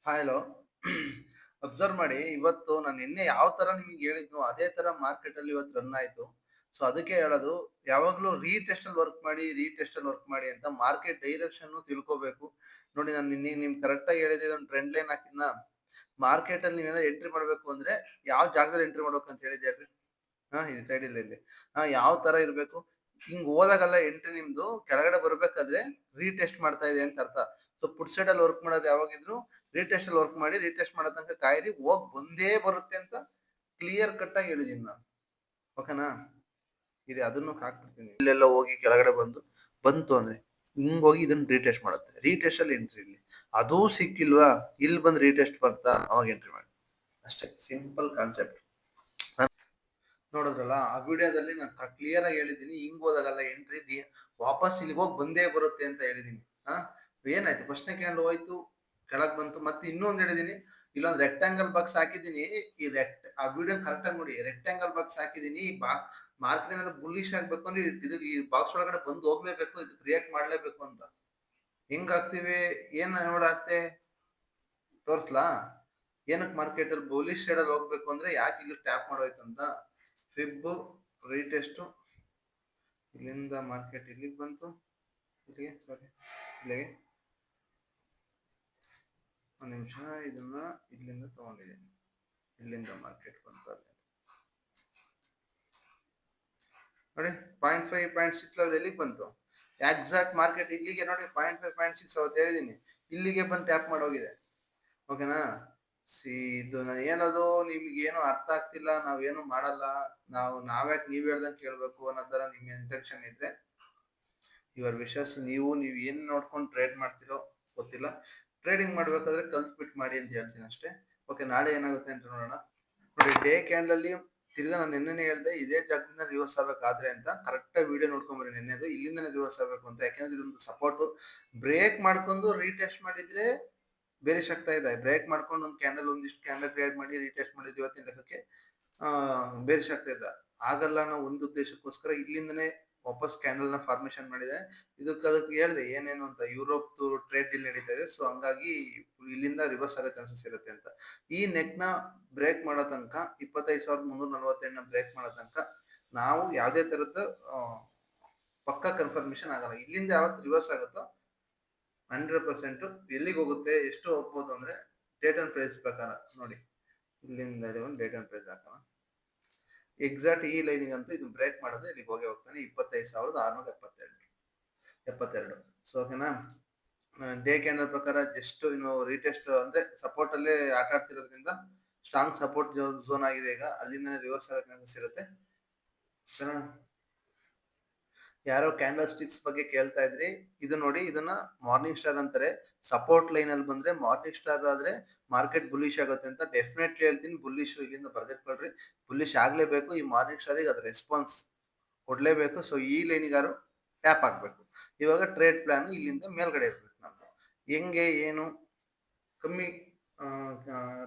Hello. Observe ಮಾಡಿ ಇವತ್ತು ನಾನು ನಿನ್ನೆ ಯಾವ ತರ ನಿಮಗೆ ಹೇಳಿದ್ನೋ ಅದೇ ತರ ಮಾರ್ಕೆಟ್ ಅಲ್ಲಿ ಇವತ್ತು ರನ್ ಆಯ್ತು. ಸೊ ಅದಕ್ಕೆ ಹೇಳೋದು, ಯಾವಾಗ್ಲೂ ರೀಟೆಸ್ಟ್ ಅಲ್ಲಿ ವರ್ಕ್ ಮಾಡಿ, ರೀಟೆಸ್ಟ್ ಅಲ್ಲಿ ವರ್ಕ್ ಮಾಡಿ ಅಂತ ಮಾರ್ಕೆಟ್ ಡೈರೆಕ್ಷನ್ ತಿಳ್ಕೋಬೇಕು. ನೋಡಿ, ನಾನು ನಿನ್ನೆ ನಿಮ್ಗೆ ಕರೆಕ್ಟ್ ಆಗಿ ಹೇಳಿದೆ, ಒಂದು ಟ್ರೆಂಡ್ ಲೈನ್ ಹಾಕಿದ್ನ. ಮಾರ್ಕೆಟ್ ಅಲ್ಲಿ ನೀವೇನಾದ್ರು ಎಂಟ್ರಿ ಮಾಡ್ಬೇಕು ಅಂದ್ರೆ ಯಾವ ಜಾಗದಲ್ಲಿ ಎಂಟ್ರಿ ಮಾಡ್ಬೇಕು ಅಂತ ಹೇಳಿದ್ದೆ ಹೇಳ್ರಿ. ಇದು ಸೈಡ್ ಇಲ್ಲ ಇಲ್ಲಿ. ಯಾವ ತರ ಇರ್ಬೇಕು? ಹಿಂಗ್ ಹೋದಾಗಲ್ಲ ಎಂಟ್ರಿ ನಿಮ್ದು ಕೆಳಗಡೆ ಬರ್ಬೇಕಾದ್ರೆ ರೀಟೆಸ್ಟ್ ಮಾಡ್ತಾ ಇದೆ ಅಂತ ಅರ್ಥ. ಸೊ ಪುಟ್ ಸೈಡ್ ಅಲ್ಲಿ ವರ್ಕ್ ಮಾಡೋದು ಯಾವಾಗಿದ್ರು ರೀಟೆಸ್ಟ್ ಅಲ್ಲಿ ವರ್ಕ್ ಮಾಡಿ, ರೀಟೆಸ್ಟ್ ಮಾಡೋ ತನಕ ಕಾಯಿರಿ, ಹೋಗ್ ಬಂದೇ ಬರುತ್ತೆ ಅಂತ ಕ್ಲಿಯರ್ ಕಟ್ ಆಗಿ ಹೇಳಿದೀನಿ ನಾನು. ಓಕೆನಾ? ಇದು ಅದನ್ನು ಹಾಕ್ಬಿಡ್ತೀನಿ. ಇಲ್ಲೆಲ್ಲ ಹೋಗಿ ಕೆಳಗಡೆ ಬಂತು ಅಂದ್ರೆ ಹಿಂಗ್ ಹೋಗಿ ಇದನ್ನ ರೀಟೆಸ್ಟ್ ಮಾಡುತ್ತೆ. ರೀಟೆಸ್ಟ್ ಅಲ್ಲಿ ಎಂಟ್ರಿ ಇಲ್ಲಿ. ಅದೂ ಸಿಕ್ಕಿಲ್ವಾ, ಇಲ್ಲಿ ಬಂದು ರೀಟೆಸ್ಟ್ ಬರ್ತಾ ಅವಾಗ ಎಂಟ್ರಿ ಮಾಡಿ. ಅಷ್ಟೇ, ಸಿಂಪಲ್ ಕಾನ್ಸೆಪ್ಟ್. ನೋಡಿದ್ರಲ್ಲ ಆ ವಿಡಿಯೋದಲ್ಲಿ ನಾನು ಕ್ಲಿಯರ್ ಆಗಿ ಹೇಳಿದ್ದೀನಿ, ಹಿಂಗ್ ಹೋದಾಗಲ್ಲ ಎಂಟ್ರಿ ವಾಪಸ್ ಇಲ್ಲಿಗೆ ಹೋಗಿ ಬಂದೇ ಬರುತ್ತೆ ಅಂತ ಹೇಳಿದೀನಿ. ಹಾ, ಏನಾಯ್ತು? ಫಸ್ಟ್ನೇ ಕ್ಯಾಂಡಲ್ ಹೋಯ್ತು, ಕೆಳಗ್ ಬಂತು. ಮತ್ತೆ ಇನ್ನೊಂದು ಹೇಳಿದೀನಿ, ಇಲ್ಲೊಂದು ರೆಕ್ಟಾಂಗಲ್ ಬಾಕ್ಸ್ ಹಾಕಿದೀನಿ. ಆ ವಿಡಿಯೋ ಕರೆಕ್ಟ್ ಆಗಿ ನೋಡಿ. ರೆಕ್ಟಾಂಗಲ್ ಬಾಕ್ಸ್ ಹಾಕಿದೀನಿ. ಮಾರ್ಕೆಟ್ ಏನಾದ್ರು ಬುಲ್ಲಿಶ್ ಆಗ್ಬೇಕು ಅಂದ್ರೆ ಇದು ಈ ಬಾಕ್ಸ್ ಒಳಗಡೆ ಬಂದು ಹೋಗ್ಲೇಬೇಕು, ಇದು ಕ್ರಿಯೇಟ್ ಮಾಡ್ಲೇಬೇಕು ಅಂತ. ಹೆಂಗ್ ಆಗ್ತಿವಿ, ಏನ್ ನೋಡಾಕ್ತೆ ತೋರ್ಸ್ಲಾ? ಏನಕ್ಕೆ ಮಾರ್ಕೆಟ್ ಅಲ್ಲಿ ಬುಲಿಶ್ ಸೈಡ್ ಅಲ್ಲಿ ಹೋಗ್ಬೇಕು ಅಂದ್ರೆ ಯಾಕೆ ಇಲ್ಲಿ ಟ್ಯಾಪ್ ಮಾಡೋಯ್ತು ಅಂತ. ಫಿಬ್ ರೀಟೆಸ್ಟ್ ಇಲ್ಲಿಂದ ಮಾರ್ಕೆಟ್ ಇಲ್ಲಿಗೆ ಬಂತು, ಇಲ್ಲಿಗೆ ಸಾರಿ ಇಲ್ಲಿಗೆ. ಒಂದು ನಿಮಿಷ, ಇದನ್ನ ಇಲ್ಲಿಂದ ತಗೊಂಡಿದ್ದೀನಿ, ಇಲ್ಲಿಂದ ಮಾರ್ಕೆಟ್ ಬಂತು ಅಲ್ಲಿ ನೋಡಿ. 0.5 0.6 ಲೆವೆಲ್ ಎಲ್ಲಿಗೆ ಬಂತು? ಎಕ್ಸಾಕ್ಟ್ ಮಾರ್ಕೆಟ್ ಇಲ್ಲಿಗೆ ನೋಡಿ. 0.5 0.6 ಅವತ್ತು ಹೇಳಿದೀನಿ, ಇಲ್ಲಿಗೆ ಬಂದು ಟ್ಯಾಪ್ ಮಾಡೋಗಿದೆ. ಓಕೆನಾ? ಇದು ಏನದು ನಿಮ್ಗೆ ಏನು ಅರ್ಥ ಆಗ್ತಿಲ್ಲ, ನಾವೇನು ಮಾಡಲ್ಲ, ನಾವ್ಯಾಕೆ ನೀವ್ ಹೇಳ್ದಂಗೆ ಕೇಳ್ಬೇಕು ಅನ್ನೋ ತರ ನಿಮ್ ಇಂಟೆನ್ಷನ್ ಇದ್ರೆ ಯುವರ್ ವಿಶಸ್. ನೀವು ಏನ್ ನೋಡ್ಕೊಂಡು ಟ್ರೇಡ್ ಮಾಡ್ತಿರೋ ಗೊತ್ತಿಲ್ಲ. ಟ್ರೇಡಿಂಗ್ ಮಾಡ್ಬೇಕಾದ್ರೆ ಕಲ್ತ್ಬಿಟ್ಟು ಮಾಡಿ ಅಂತ ಹೇಳ್ತೀನಿ ಅಷ್ಟೇ. ಓಕೆ, ನಾಳೆ ಏನಾಗುತ್ತೆ ಅಂತ ನೋಡೋಣ. ನೋಡಿ, ಡೇ ಕ್ಯಾಂಡಲ್ ಅಲ್ಲಿ ತಿರ್ಗಾ ನಾನು ನಿನ್ನೆ ಹೇಳ್ದೆ ಇದೇ ಜಾಗದಿಂದ ರಿವರ್ಸ್ ಆಗ್ಬೇಕಾದ್ರೆ ಅಂತ. ಕರೆಕ್ಟ್ ಆಗಿ ವಿಡಿಯೋ ನೋಡ್ಕೊಂಬರಿ ನಿನ್ನೆದು. ಇಲ್ಲಿಂದನೇ ರಿವರ್ಸ್ ಆಗ್ಬೇಕು ಅಂತ, ಯಾಕೆಂದ್ರೆ ಇದೊಂದು ಸಪೋರ್ಟ್ ಬ್ರೇಕ್ ಮಾಡ್ಕೊಂಡು ರೀಟೆಸ್ಟ್ ಮಾಡಿದ್ರೆ ಬೇರೆ ಆಗ್ತಾ ಇದೆ. ಬ್ರೇಕ್ ಮಾಡ್ಕೊಂಡು ಒಂದು ಕ್ಯಾಂಡಲ್, ಒಂದಿಷ್ಟು ಕ್ಯಾಂಡಲ್ ಕ್ರಿಯೇಟ್ ಮಾಡಿ ರೀಟೆಸ್ಟ್ ಮಾಡಿದ್ರೆ ಇವತ್ತಿನ ಲೆಕ್ಕಕ್ಕೆ ಬೇರೆ ಆಗ್ತಾ ಇದೆ. ಆಗಲ್ಲ, ನಾವು ಒಂದು ಉದ್ದೇಶಕ್ಕೋಸ್ಕರ ಇಲ್ಲಿಂದನೇ ವಾಪಸ್ ಕ್ಯಾಂಡಲ್ ನ ಫಾರ್ಮೇಶನ್ ಮಾಡಿದೆ. ಅದಕ್ಕೆ ಹೇಳಿದೆ ಏನೇನು ಅಂತ. ಯುರೋಪ್ ಟ್ರೇಡ್ ಡೀಲ್ ನಡೀತಾ ಇದೆ, ಸೊ ಹಂಗಾಗಿ ಇಲ್ಲಿಂದ ರಿವರ್ಸ್ ಆಗೋ ಚಾನ್ಸಸ್ ಇರುತ್ತೆ ಅಂತ. ಈ ನೆಕ್ ನ ಬ್ರೇಕ್ ಮಾಡೋ ತನಕ 25,348 ಬ್ರೇಕ್ ಮಾಡೋ ತನಕ ನಾವು ಯಾವುದೇ ತರದ ಪಕ್ಕ ಕನ್ಫರ್ಮೇಶನ್ ಆಗಲ್ಲ. ಇಲ್ಲಿಂದ ಯಾವತ್ತು ರಿವರ್ಸ್ ಆಗುತ್ತೋ 100% ಎಲ್ಲಿಗೆ ಹೋಗುತ್ತೆ, ಎಷ್ಟು ಹೋಗ್ಬೋದು ಅಂದ್ರೆ ಡೇಟ್ ಅಂಡ್ ಪ್ರೈಸ್ ಪ್ರಕಾರ ನೋಡಿ. ಇಲ್ಲಿಂದ ಒಂದು ಡೇಟ್ ಅಂಡ್ ಪ್ರೈಸ್ ಹಾಕೋಣ. ಎಕ್ಸಾಕ್ಟ್ ಈ ಲೈನಿಗೆ ಅಂತೂ ಇದು ಬ್ರೇಕ್ ಮಾಡಿದ್ರೆ ಇಲ್ಲಿಗೆ ಹೋಗಿ ಹೋಗ್ತಾನೆ 25,672. ಸೊ ಓಕೆನಾ? ಡೇ ಕ್ಯಾಂಡಲ್ ಪ್ರಕಾರ ಜಸ್ಟ್ ಇನ್ನು ರೀಟೆಸ್ಟ್ ಅಂದ್ರೆ ಸಪೋರ್ಟ್ ಅಲ್ಲೇ ಆಟ ಆಡ್ತಿರೋದ್ರಿಂದ ಸ್ಟ್ರಾಂಗ್ ಸಪೋರ್ಟ್ ಝೋನ್ ಆಗಿದೆ. ಈಗ ಅಲ್ಲಿಂದ ರಿವರ್ಸ್ ಆಗೋ ಚಾನ್ಸಸ್ ಇರುತ್ತೆ. ಓಕೆನಾ? ಯಾರೋ ಕ್ಯಾಂಡಲ್ ಸ್ಟಿಕ್ಸ್ ಬಗ್ಗೆ ಕೇಳ್ತಾ ಇದ್ರಿ. ಇದು ನೋಡಿ, ಇದನ್ನ ಮಾರ್ನಿಂಗ್ ಸ್ಟಾರ್ ಅಂತಾರೆ. ಸಪೋರ್ಟ್ ಲೈನ್ ಅಲ್ಲಿ ಬಂದ್ರೆ ಮಾರ್ನಿಂಗ್ ಸ್ಟಾರ್ ಆದ್ರೆ ಮಾರ್ಕೆಟ್ ಬುಲ್ಲಿಶ್ ಆಗುತ್ತೆ ಅಂತ ಡೆಫಿನೆಟ್ಲಿ ಹೇಳ್ತೀನಿ. ಬುಲ್ಲಿಶ್ ಇಲ್ಲಿಂದ ಬರ್ದಿಟ್ಕೊಳ್ರಿ. ಬುಲ್ಲಿಶ್ ಆಗ್ಲೇಬೇಕು. ಈ ಮಾರ್ನಿಂಗ್ ಸ್ಟಾರಿಗೆ ಅದು ರೆಸ್ಪಾನ್ಸ್ ಕೊಡ್ಲೇಬೇಕು. ಸೊ ಈ ಲೈನಿಗಾರು ಟ್ಯಾಪ್ ಆಗ್ಬೇಕು. ಇವಾಗ ಟ್ರೇಡ್ ಪ್ಲಾನ್ ಇಲ್ಲಿಂದ ಮೇಲ್ಗಡೆ ಇರ್ಬೇಕು ನಮ್ದು. ಹೆಂಗೆ ಏನು ಕಮ್ಮಿ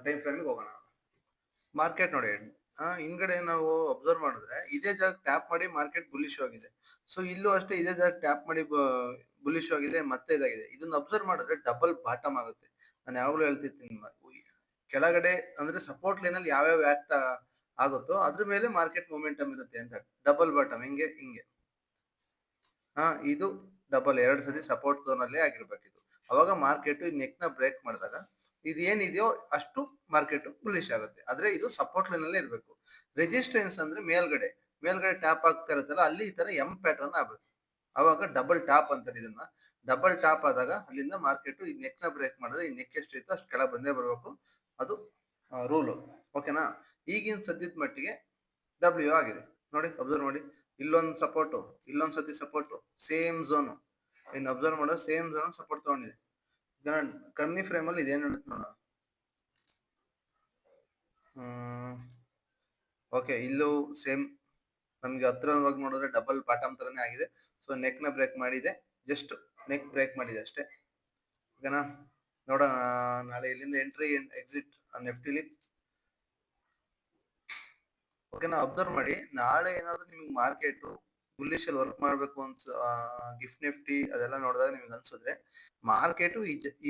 ಟೈಮ್ ಫ್ರೇಮಿಗೆ ಹೋಗೋಣ. ಮಾರ್ಕೆಟ್ ನೋಡಿ, ಹಿಂದ್ಗಡೆ ನಾವು ಅಬ್ಸರ್ವ್ ಮಾಡಿದ್ರೆ ಇದೇ ಜಾಗ ಟ್ಯಾಪ್ ಮಾಡಿ ಮಾರ್ಕೆಟ್ ಬುಲಿಶ್ ಆಗಿದೆ. ಸೊ ಇಲ್ಲೂ ಅಷ್ಟೇ ಇದೇ ಜಾಗ ಟ್ಯಾಪ್ ಮಾಡಿ ಬುಲಿಶ್ ಆಗಿದೆ, ಮತ್ತೆ ಇದಾಗಿದೆ. ಇದನ್ನ ಅಬ್ಸರ್ವ್ ಮಾಡಿದ್ರೆ ಡಬಲ್ ಬಾಟಮ್ ಆಗುತ್ತೆ. ನಾನು ಯಾವಾಗಲೂ ಹೇಳ್ತಿರ್ತೀನಿ, ಕೆಳಗಡೆ ಅಂದ್ರೆ ಸಪೋರ್ಟ್ ಲೈನ್ ಅಲ್ಲಿ ಯಾವ್ಯಾವ ಆಕ್ಟ್ ಆಗುತ್ತೋ ಅದ್ರ ಮೇಲೆ ಮಾರ್ಕೆಟ್ ಮೊಮೆಂಟಮ್ ಇರುತ್ತೆ ಅಂತ. ಡಬಲ್ ಬಾಟಮ್ ಹಿಂಗೆ ಇದು ಡಬಲ್ 2 ಸತಿ ಸಪೋರ್ಟ್ ಝೋನ್ ಅಲ್ಲೇ ಆಗಿರ್ಬೇಕು ಇದು. ಅವಾಗ ಮಾರ್ಕೆಟ್ ನೆಕ್ ನ ಬ್ರೇಕ್ ಮಾಡಿದಾಗ ಇದು ಏನಿದೆಯೋ ಅಷ್ಟು ಮಾರ್ಕೆಟ್ ಬುಲಿಶ್ ಆಗುತ್ತೆ. ಆದ್ರೆ ಇದು ಸಪೋರ್ಟ್ ಲೈನ್ ಅಲ್ಲೇ ಇರಬೇಕು. ರೆಸಿಸ್ಟೆನ್ಸ್ ಅಂದ್ರೆ ಮೇಲ್ಗಡೆ ಟ್ಯಾಪ್ ಆಗ್ತಾ ಇರುತ್ತಲ್ಲ, ಅಲ್ಲಿ ಈ ತರ ಎಂ ಪ್ಯಾಟರ್ನ್ ಆಗ್ಬೇಕು. ಅವಾಗ ಡಬಲ್ ಟಾಪ್ ಅಂತಾರೆ ಇದನ್ನ. ಡಬಲ್ ಟಾಪ್ ಆದಾಗ ಅಲ್ಲಿಂದ ಮಾರ್ಕೆಟ್ ಈ ನೆಕ್ ನ ಬ್ರೇಕ್ ಮಾಡಿದ್ರೆ ಈ ನೆಕ್ ಎಷ್ಟು ಇತ್ತು ಅಷ್ಟು ಕೆಳಗೆ ಬಂದೇ ಬರಬೇಕು. ಅದು ರೂಲು. ಓಕೆನಾ? ಈಗಿನ ಸದ್ಯದ ಮಟ್ಟಿಗೆ ಡಬ್ಲ್ಯೂ ಆಗಿದೆ ನೋಡಿ. ಅಬ್ಸರ್ವ್ ಮಾಡಿ, ಇಲ್ಲೊಂದು ಸಪೋರ್ಟು, ಇಲ್ಲೊಂದು ಸತಿ ಸಪೋರ್ಟು, ಸೇಮ್ ಝೋನು. ಇನ್ನು ಅಬ್ಸರ್ವ್ ಮಾಡೋ ಸೇಮ್ ಝೋನ್ ಸಪೋರ್ಟ್ ತಗೊಂಡಿದೆ. ಕಮ್ಮಿ ಫ್ರೇಮ್ ಅಲ್ಲಿ ಇದೇನು ಹೇಳುತ್ತೆ ನೋಡೋಣ. ಓಕೆ, ಇಲ್ಲೂ ಸೇಮ್ ನಮ್ಗೆ ಹತ್ರವಾಗಿ ನೋಡಿದ್ರೆ ಡಬಲ್ ಬಾಟಮ್ ತರನೇ ಆಗಿದೆ. ಸೊ ನೆಕ್ ನ ಬ್ರೇಕ್ ಮಾಡಿದೆ, ಜಸ್ಟ್ ನೆಕ್ ಬ್ರೇಕ್ ಮಾಡಿದೆ ಅಷ್ಟೇ. ಓಕೆನಾ? ನೋಡೋಣ ನಾಳೆ ಇಲ್ಲಿಂದ ಎಂಟ್ರಿ ಎಕ್ಸಿಟ್ ನೆಫ್ಟಿಲಿ. ಓಕೆನಾ? ಅಬ್ಸರ್ವ್ ಮಾಡಿ, ನಾಳೆ ಏನಾದ್ರು ನಿಮ್ಗೆ ಮಾರ್ಕೆಟ್ ಬುಲ್ಲಿಶ್ ಅಲ್ಲಿ ವರ್ಕ್ ಮಾಡಬೇಕು ಅಂತ ಗಿಫ್ಟ್ ನಿಫ್ಟಿ ಅದೆಲ್ಲ ನೋಡಿದಾಗ ನಿಮ್ಗೆ ಅನ್ಸಿದ್ರೆ ಮಾರ್ಕೆಟ್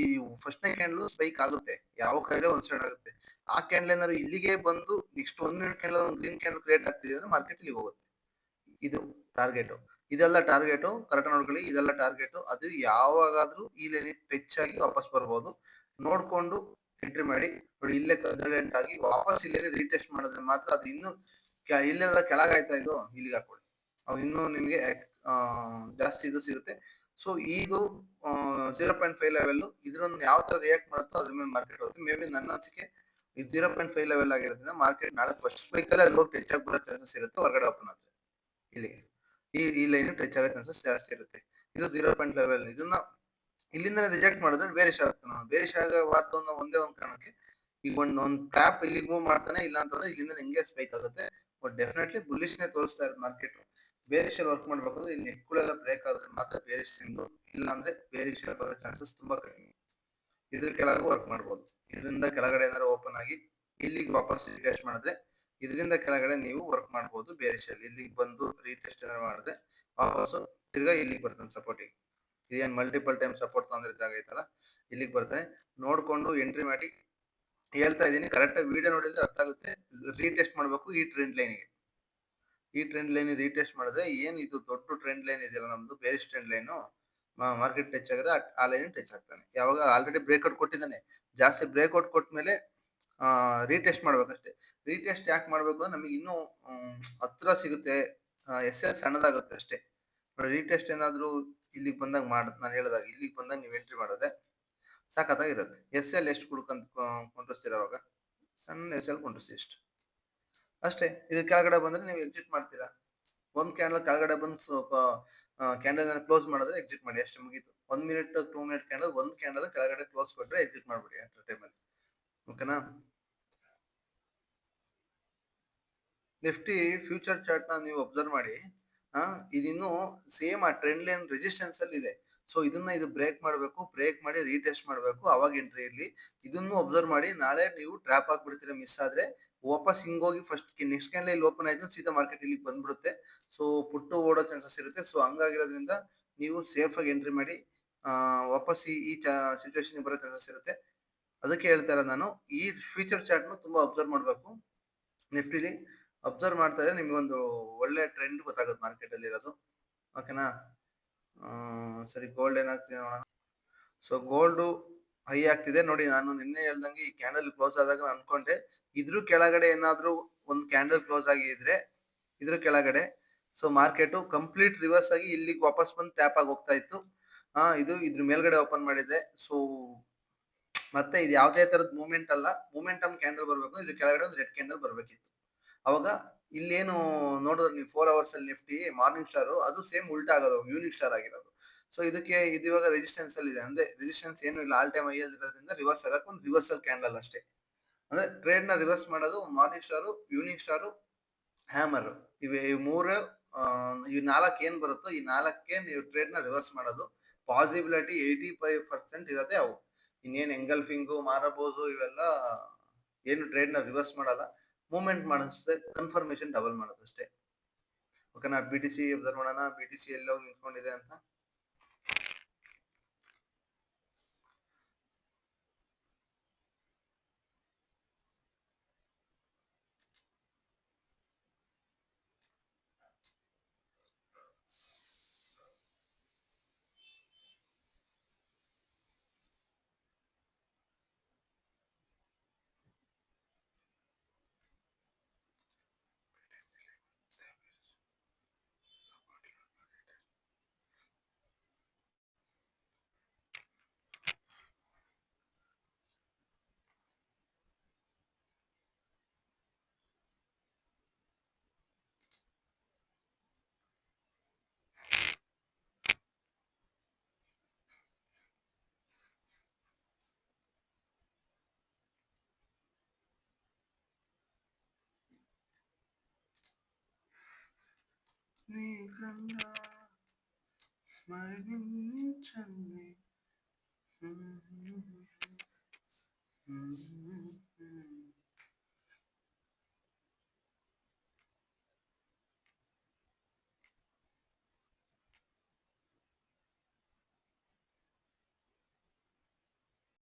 ಈ ಫಸ್ಟ್ನೇ ಕ್ಯಾಂಡಲ್ ಸ್ಪೈಕ್ ಆಗುತ್ತೆ, ಯಾವ ಕಡೆ ಒಂದ್ ಸೈಡ್ ಆಗುತ್ತೆ. ಆ ಕ್ಯಾಂಡಲ್ ಏನಾದ್ರು ಇಲ್ಲಿಗೆ ಬಂದು ನೆಕ್ಸ್ಟ್ 1 ಮಿನಿಟ್ ಕ್ಯಾಂಡಲ್ ಒಂದು ಗ್ರೀನ್ ಕ್ಯಾಂಡಲ್ ಕ್ರಿಯೇಟ್ ಆಗ್ತಿದೆ ಅಂದ್ರೆ ಮಾರ್ಕೆಟ್ ಇಲ್ಲಿ ಹೋಗುತ್ತೆ. ಇದು ಟಾರ್ಗೆಟ್. ಇದೆಲ್ಲ ಟಾರ್ಗೆಟ್ ಕರೆಕ್ಟ್ ನೋಡ್ಕೊಳ್ಳಿ, ಇದೆಲ್ಲ ಟಾರ್ಗೆಟ್. ಅದು ಯಾವಾಗಾದ್ರೂ ಈ ಲೈನ್ ಟಚ್ ಆಗಿ ವಾಪಸ್ ಬರ್ಬೋದು, ನೋಡ್ಕೊಂಡು ಎಂಟ್ರಿ ಮಾಡಿ. ನೋಡಿ ಇಲ್ಲೇ ಕನ್ಸಲ್ಟೆಂಟ್ ಆಗಿ ವಾಪಸ್ ಇಲ್ಲೇ ರೀಟೆಸ್ಟ್ ಮಾಡಿದ್ರೆ ಮಾತ್ರ ಅದು ಇನ್ನು ಇಲ್ಲೆಲ್ಲ ಕೆಳಗಾಯ್ತಾ ಇದು ಇಲ್ಲಿಗೆ ಹಾಕೊಳ್ಳಿ, ಅವು ಇನ್ನೂ ನಿಮಗೆ ಜಾಸ್ತಿ ಇದು ಸಿಗುತ್ತೆ. ಸೊ ಇದು 0.5 ಲೆವೆಲ್, ಇದ್ರನ್ನ ಯಾವ ತರ ರಿಯಾಕ್ಟ್ ಮಾಡುತ್ತೋ ಅದ್ರ ಮೇಲೆ ಮಾರ್ಕೆಟ್ ಹೋಗುತ್ತೆ. ಮೇ ಬಿ ನನ್ನ ಅನಿಸಿಕೆ ಇದು 0.5 ಲೆವೆಲ್ ಆಗಿರೋದ್ರಿಂದ ಮಾರ್ಕೆಟ್ ನಾಳೆ ಫಸ್ಟ್ ಸ್ಪೈಕ್ ಅಲ್ಲಿ ಅಲ್ಲಿ ಹೋಗಿ ಟಚ್ ಆಗಿ ಬರೋ ಚಾನ್ಸಸ್ ಇರುತ್ತೆ ಹೊರಗಡೆ ಓಪನ್ ಆದ್ರೆ. ಇಲ್ಲಿಗೆ ಈ ಲೈನ್ ಟಚ್ ಆಗೋ ಚಾನ್ಸಸ್ ಜಾಸ್ತಿ ಇರುತ್ತೆ. ಇದು 0 ಲೆವೆಲ್. ಇದನ್ನ ಇಲ್ಲಿಂದ ರಿಜೆಕ್ಟ್ ಮಾಡಿದ್ರೆ ಬೇರಿಶ್ ಆಗುತ್ತೆ. ಬೇರಿಶ್ ಆಗಬಾರ್ದು ಅನ್ನೋ ಒಂದೇ ಒಂದು ಕಾರಣಕ್ಕೆ ಈಗ ಒಂದು ಟ್ಯಾಪ್ ಇಲ್ಲಿಗೆ ಮೂವ್ ಮಾಡ್ತಾನೆ, ಇಲ್ಲ ಅಂತಂದ್ರೆ ಇಲ್ಲಿಂದ ಹಿಂಗೆ ಸ್ಪೈಕ್ ಆಗುತ್ತೆ. ಬಟ್ ಡೆಫಿನೆಟ್ಲಿ ಬುಲ್ಲಿಶ್ನೇ ತೋರಿಸ್ತಾ ಇರೋದು ಮಾರ್ಕೆಟ್. ಬೇರಿಶ್ ಅಲ್ಲಿ ವರ್ಕ್ ಮಾಡ್ಬೇಕಂದ್ರೆ ಈ ನೆಕ್ಗಳೆಲ್ಲ ಬ್ರೇಕ್ ಆದ್ರೆ ಮಾತ್ರ ಬೇರಿಶ್ ಸಿಂಗು, ಇಲ್ಲ ಅಂದ್ರೆ ಬೇರಿಶ್ ಬರೋ ಚಾನ್ಸಸ್ ತುಂಬಾ ಕಡಿಮೆ. ಇದ್ರ ಕೆಳಗೆ ವರ್ಕ್ ಮಾಡ್ಬೋದು. ಇದರಿಂದ ಕೆಳಗಡೆ ಏನಾದ್ರು ಓಪನ್ ಆಗಿ ಇಲ್ಲಿಗೆ ವಾಪಸ್ ರಿಟೆಸ್ಟ್ ಮಾಡಿದ್ರೆ ಇದರಿಂದ ಕೆಳಗಡೆ ನೀವು ವರ್ಕ್ ಮಾಡ್ಬೋದು. ಬೇರಿಶ್ ಅಲ್ಲಿ ಇಲ್ಲಿಗೆ ಬಂದು ರೀಟೆಸ್ಟ್ ಏನಾದ್ರು ಮಾಡಿದ್ರೆ ವಾಪಸ್ ತಿರ್ಗಾ ಇಲ್ಲಿಗೆ ಬರ್ತಾನೆ ಸಪೋರ್ಟಿಗೆ. ಇದೇನ್ ಮಲ್ಟಿಪಲ್ ಟೈಮ್ ಸಪೋರ್ಟ್ ತೊಂದ್ರೆ ಜಾಗ ಐತಲ್ಲ, ಇಲ್ಲಿಗೆ ಬರ್ತಾನೆ. ನೋಡ್ಕೊಂಡು ಎಂಟ್ರಿ ಮಾಡಿ. ಹೇಳ್ತಾ ಇದೀನಿ, ಕರೆಕ್ಟ್ ಆಗಿ ವಿಡಿಯೋ ನೋಡಿದ್ರೆ ಅರ್ಥ ಆಗುತ್ತೆ. ರೀಟೆಸ್ಟ್ ಮಾಡ್ಬೇಕು ಈ ಟ್ರೆಂಡ್ ಲೈನ್ಗೆ. ಈ ಟ್ರೆಂಡ್ ಲೈನ್ ರೀಟೆಸ್ಟ್ ಮಾಡಿದ್ರೆ ಏನ್ ಇದು ದೊಡ್ಡ ಟ್ರೆಂಡ್ ಲೈನ್ ಇದೆಯಲ್ಲ ನಮ್ದು bearish trend line, market touch ಆಗಿದ್ರೆ ಆ ಲೈನ್ ಟಚ್ ಆಗ್ತಾನೆ. ಯಾವಾಗ ಆಲ್ರೆಡಿ ಬ್ರೇಕ್ಔಟ್ ಕೊಟ್ಟಿದ್ದಾನೆ, ಜಾಸ್ತಿ ಬ್ರೇಕ್ಔಟ್ ಕೊಟ್ಮೇಲೆ ರೀಟೆಸ್ಟ್ ಮಾಡ್ಬೇಕಷ್ಟೇ. ರೀಟೆಸ್ಟ್ ಯಾಕೆ ಮಾಡ್ಬೇಕು ಅಂದ್ರೆ ನಮಗೆ ಇನ್ನೂ ಹತ್ರ ಸಿಗುತ್ತೆ, ಎಸ್ ಎಲ್ ಸಣ್ಣದಾಗುತ್ತೆ ಅಷ್ಟೇ. ರೀಟೆಸ್ಟ್ ಏನಾದ್ರು ಇಲ್ಲಿಗೆ ಬಂದಾಗ ನಾನು ಹೇಳಿದಾಗ ಇಲ್ಲಿಗೆ ಬಂದಾಗ ನೀವು ಎಂಟ್ರಿ ಮಾಡಿದ್ರೆ ಸಾಕತ್ತಾಗಿರುತ್ತೆ. ಎಸ್ ಎಲ್ ಎಷ್ಟು ಕೊಂಡಿಸ್ತೀರ ಅವಾಗ, ಸಣ್ಣ ಎಸ್ ಎಲ್ ಕೊಂಡಿಸ್ತೀವಿ ಇಷ್ಟು ಅಷ್ಟೇ. ಇದು ಕೆಳಗಡೆ ಬಂದ್ರೆ ನೀವು ಎಕ್ಸಿಟ್ ಮಾಡ್ತೀರಾ. ಒಂದ್ ಕ್ಯಾಂಡಲ್ ಕೆಳಗಡೆ ಬಂದು ಸ್ವಲ್ಪ ಕ್ಯಾಂಡಲ್ ಕ್ಲೋಸ್ ಮಾಡಿದ್ರೆ ಎಕ್ಸಿಟ್ ಮಾಡಿ, ಅಷ್ಟೇ ಮುಗೀತು. 1 ಮಿನಿಟ್ 2 ಮಿನಿಟ್ ಕ್ಯಾಂಡಲ್, ಒಂದು ಕ್ಯಾಂಡಲ್ ಕೆಳಗಡೆ ಕ್ಲೋಸ್ ಕೊಟ್ರೆ ಎಕ್ಸಿಟ್ ಮಾಡ್ಬಿಡಿ ಅಟ್ ಟೈಮಲ್ಲಿ. ಓಕೆನಾ. ನಿಫ್ಟಿ ಫ್ಯೂಚರ್ ಚಾರ್ಟ್ ನ ನೀವು ಅಬ್ಸರ್ವ್ ಮಾಡಿ. ಇದಿನ್ನು ಸೇಮ್ ಆ ಟ್ರೆಂಡ್ ಲೈನ್ ರೆಸಿಸ್ಟೆನ್ಸ್ ಅಲ್ಲಿ ಇದೆ. ಸೊ ಇದು ಬ್ರೇಕ್ ಮಾಡಬೇಕು, ಬ್ರೇಕ್ ಮಾಡಿ ರೀಟೆಸ್ಟ್ ಮಾಡಬೇಕು, ಅವಾಗ ಎಂಟ್ರಿ ಇರ್ಲಿ. ಇದನ್ನು ಅಬ್ಸರ್ವ್ ಮಾಡಿ. ನಾಳೆ ನೀವು ಟ್ರ್ಯಾಪ್ ಆಗ್ಬಿಡ್ತೀರಾ ಮಿಸ್ ಆದ್ರೆ. ವಾಪಸ್ ಹಿಂಗೋಗಿ ಫಸ್ಟ್ ನೆಕ್ಸ್ಟ್ ಕ್ಯಾಂಡಲ್ ಇಲ್ಲಿ ಓಪನ್ ಆಯ್ತು ಸೀದಾ ಮಾರ್ಕೆಟ್ ಇಲ್ಲಿಗೆ ಬಂದ್ಬಿಡುತ್ತೆ. ಸೊ ಪುಟ್ಟು ಓಡೋ ಚಾನ್ಸಸ್ ಇರುತ್ತೆ. ಸೊ ಹಂಗಾಗಿರೋದ್ರಿಂದ ನೀವು ಸೇಫ್ ಆಗಿ ಎಂಟ್ರಿ ಮಾಡಿ ವಾಪಸ್ ಈ ಸಿಚುವೇಶನ್ ಬರೋ ಚಾನ್ಸಸ್ ಇರುತ್ತೆ. ಅದಕ್ಕೆ ಹೇಳ್ತಾ ಇರೋದು ನಾನು, ಈ ಫ್ಯೂಚರ್ ಚಾರ್ಟ್ ನ ತುಂಬಾ ಅಬ್ಸರ್ವ್ ಮಾಡಬೇಕು. ನಿಫ್ಟಿಲಿ ಅಬ್ಸರ್ವ್ ಮಾಡ್ತಾ ಇದ್ರೆ ನಿಮ್ಗೊಂದು ಒಳ್ಳೆ ಟ್ರೆಂಡ್ ಗೊತ್ತಾಗುತ್ತೆ ಮಾರ್ಕೆಟ್ ಅಲ್ಲಿ ಇರೋದು. ಓಕೆನಾ. ಸರಿ, ಗೋಲ್ಡ್ ಏನಾಗ್ತಿದೆ ನೋಡೋಣ. ಸೊ ಗೋಲ್ಡ್ ಹೈ ಆಗ್ತಿದೆ ನೋಡಿ. ನಾನು ನಿನ್ನೆ ಹೇಳ್ದಂಗೆ ಈ ಕ್ಯಾಂಡಲ್ ಕ್ಲೋಸ್ ಆದಾಗ ನಾನು ಅನ್ಕೊಂಡೆ ಇದ್ರ ಕೆಳಗಡೆ ಏನಾದ್ರೂ ಒಂದು ಕ್ಯಾಂಡಲ್ ಕ್ಲೋಸ್ ಆಗಿದ್ರೆ ಇದ್ರ ಕೆಳಗಡೆ, ಸೊ ಮಾರ್ಕೆಟ್ ಕಂಪ್ಲೀಟ್ ರಿವರ್ಸ್ ಆಗಿ ಇಲ್ಲಿಗೆ ವಾಪಸ್ ಬಂದು ಟ್ಯಾಪ್ ಆಗಿ ಹೋಗ್ತಾ ಇತ್ತು. ಇದು ಇದ್ರ ಮೇಲ್ಗಡೆ ಓಪನ್ ಮಾಡಿದೆ. ಸೊ ಮತ್ತೆ ಇದು ಯಾವುದೇ ತರದ ಮೂವ್ಮೆಂಟ್ ಅಲ್ಲ, ಮೂಮೆಂಟಮ್ ಕ್ಯಾಂಡಲ್ ಬರ್ಬೇಕು. ಇದ್ರ ಕೆಳಗಡೆ ಒಂದು ರೆಡ್ ಕ್ಯಾಂಡಲ್ ಬರ್ಬೇಕಿತ್ತು. ಅವಾಗ ಇಲ್ಲೇನು ನೋಡಿದ್ರೆ ನೀವು 4 ಅವರ್ಸ್ ಅಲ್ಲಿ ನಿಫ್ಟಿ ಮಾರ್ನಿಂಗ್ ಸ್ಟಾರ್ ಅದು ಸೇಮ್ ಉಲ್ಟಾ ಆಗೋದು, ಯೂನಿಕ್ ಸ್ಟಾರ್ ಆಗಿರೋದು. ಸೊ ಇದಕ್ಕೆ ಇದು ಇವಾಗ ರೆಸಿಸ್ಟೆನ್ಸ್ ಅಲ್ಲಿ ಇದೆ. ಅಂದ್ರೆ ರೆಸಿಸ್ಟೆನ್ಸ್ ಏನು ಇಲ್ಲ, ಆಲ್ ಟೈಮ್ ಹೈ ಇರೋದ್ರಿಂದ ರಿವರ್ಸ್ ಆಗಕ್ಕೆ ಒಂದು ರಿವರ್ಸಲ್ ಕ್ಯಾಂಡಲ್ ಅಷ್ಟೇ. ಅಂದ್ರೆ ಟ್ರೇಡ್ ನ ರಿವರ್ಸ್ ಮಾಡೋದು morning star, unique star, hammer, ಇವು ಮೂರು. ಈ 4 ಏನ್ ಬರುತ್ತೋ ಈ 4ಕ್ಕೆ ನೀವು ಟ್ರೇಡ್ ನ ರಿವರ್ಸ್ ಮಾಡೋದು. ಪಾಸಿಬಿಲಿಟಿ 85% ಇರೋದೇ ಅವು. ಇನ್ನೇನು ಎಂಗಲ್ಫಿಂಗು, ಮಾರಬೋದು ಇವೆಲ್ಲ ಏನು ಟ್ರೇಡ್ ನ ರಿವರ್ಸ್ ಮಾಡಲ್ಲ, ಮೂವ್ಮೆಂಟ್ ಮಾಡಿಸುತ್ತೆ, ಕನ್ಫರ್ಮೇಶನ್ ಡಬಲ್ ಮಾಡೋದು ಅಷ್ಟೇ. ಓಕೆನಾ. ಬಿ ಟಿ ಸಿ ಅಬ್ಸರ್ವ್ ಮಾಡೋಣ. ಬಿ ಟಿ ಸಿ ಎಲ್ಲಿ ಹೋಗಿ ನಿಂತ್ಕೊಂಡಿದೆ ಅಂತ. ನೀ ಕಂಡ ಮರವಿನಿ ಚೆನ್ನೆ.